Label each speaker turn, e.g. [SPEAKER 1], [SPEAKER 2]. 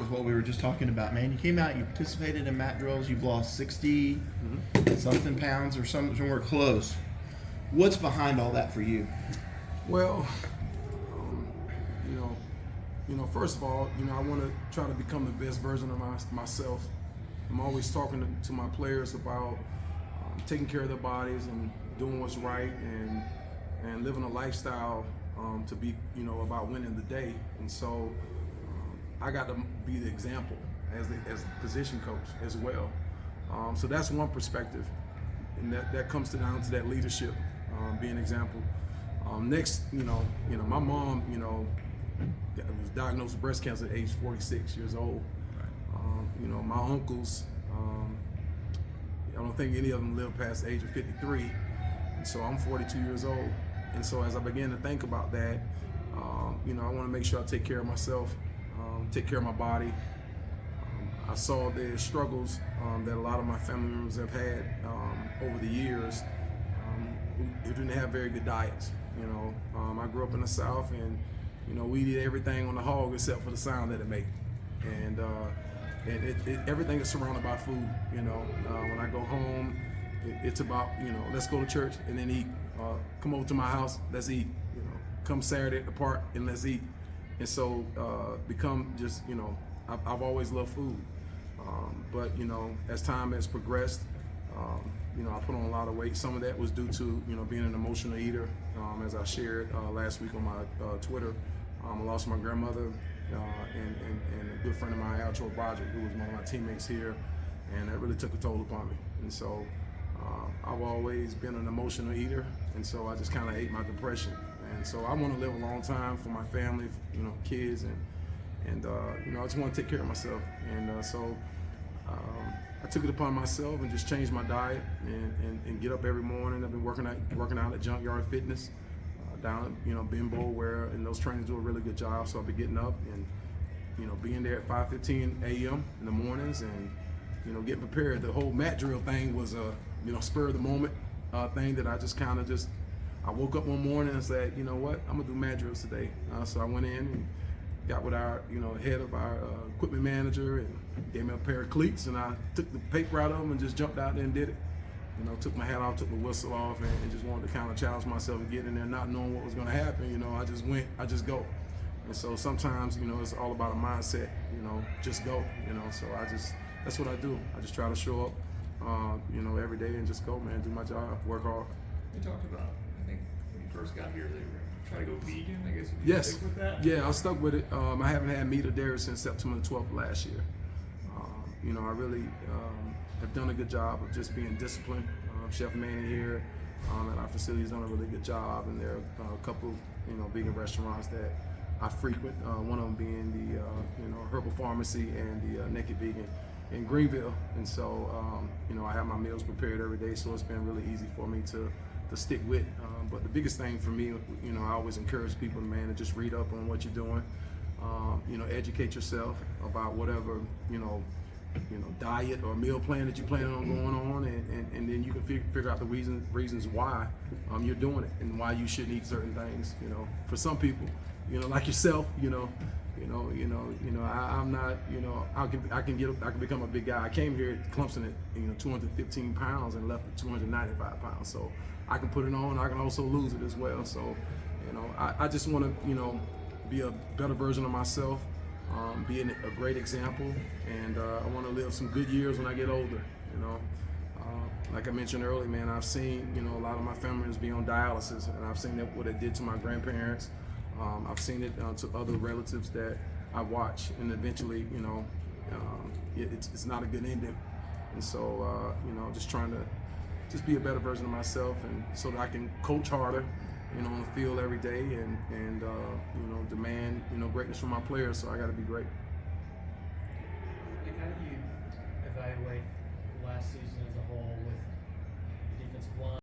[SPEAKER 1] with what we were just talking about, man. You came out, you participated in mat drills, you've lost 60 something pounds or somewhere close. What's behind all that for you?
[SPEAKER 2] Well, first of all, I want to try to become the best version of myself. I'm always talking to my players about taking care of their bodies and doing what's right and living a lifestyle to be, about winning the day. And so I got to be the example as a position coach as well. So that's one perspective, and that comes down to that leadership, being an example. Next, my mom, was diagnosed with breast cancer at age 46 years old. My uncles, I don't think any of them lived past the age of 53. And so I'm 42 years old. And so as I began to think about that, I want to make sure I take care of myself, take care of my body. I saw the struggles that a lot of my family members have had over the years who didn't have very good diets. I grew up in the South, and we eat everything on the hog except for the sound that it makes. And everything is surrounded by food. When I go home, it's about let's go to church and then eat. Come over to my house, let's eat. Come Saturday at the park and let's eat. And so become just I've always loved food. But as time has progressed, I put on a lot of weight. Some of that was due to being an emotional eater. As I shared last week on my Twitter, I lost my grandmother and a good friend of mine, Alcho Broderick, who was one of my teammates here, and that really took a toll upon me. And so I've always been an emotional eater, and so I just kind of ate my depression. And so I want to live a long time for my family, kids, and I just want to take care of myself. And so I took it upon myself and just changed my diet and get up every morning. I've been working out at Junkyard Fitness down at Bimbo, where those trainers do a really good job. So I'll be getting up and being there at 5:15 a.m. in the mornings and getting prepared. The whole mat drill thing was a spur of the moment thing that I just I woke up one morning and said, you know what, I'm gonna do mat drills today. So I went in and got with our head of our equipment manager and gave me a pair of cleats, and I took the paper out of them and just jumped out there and did it. Took my hat off, took the whistle off, and just wanted to kind of challenge myself and get in there, not knowing what was going to happen. I just went, I just go. And so sometimes, it's all about a mindset. Just go. So that's what I do. I just try to show up, every day and just go, man, do my job, work hard.
[SPEAKER 3] You talked about, I think when you first got here, they were trying to go vegan. I guess. Did you
[SPEAKER 2] Yes.
[SPEAKER 3] stick with that?
[SPEAKER 2] Yeah, I stuck with it. I haven't had meat or dairy since September 12th last year. I really have done a good job of just being disciplined. Chef Manny here at our facility has done a really good job, and there are a couple, vegan restaurants that I frequent. One of them being the, Herbal Pharmacy and the Naked Vegan in Greenville. And so, I have my meals prepared every day, so it's been really easy for me to stick with. But the biggest thing for me, I always encourage people, man, to just read up on what you're doing. Educate yourself about whatever, diet or meal plan that you're planning on going on, and then you can figure out the reasons why you're doing it and why you shouldn't eat certain things. For some people, like yourself, I'm not, I can become a big guy. I came here at Clemson at 215 pounds and left at 295 pounds, so I can put it on. I can also lose it as well. So, I just want to, be a better version of myself. Being a great example, and I want to live some good years when I get older. Like I mentioned earlier, man, I've seen a lot of my family members be on dialysis, and I've seen what it did to my grandparents. I've seen it to other relatives that I watch, and eventually, it's not a good ending. And so, just trying to be a better version of myself, and so that I can coach harder, on the field every day, and demand greatness from my players. So I got to be great.
[SPEAKER 4] How do you evaluate last season as a whole with the defensive line?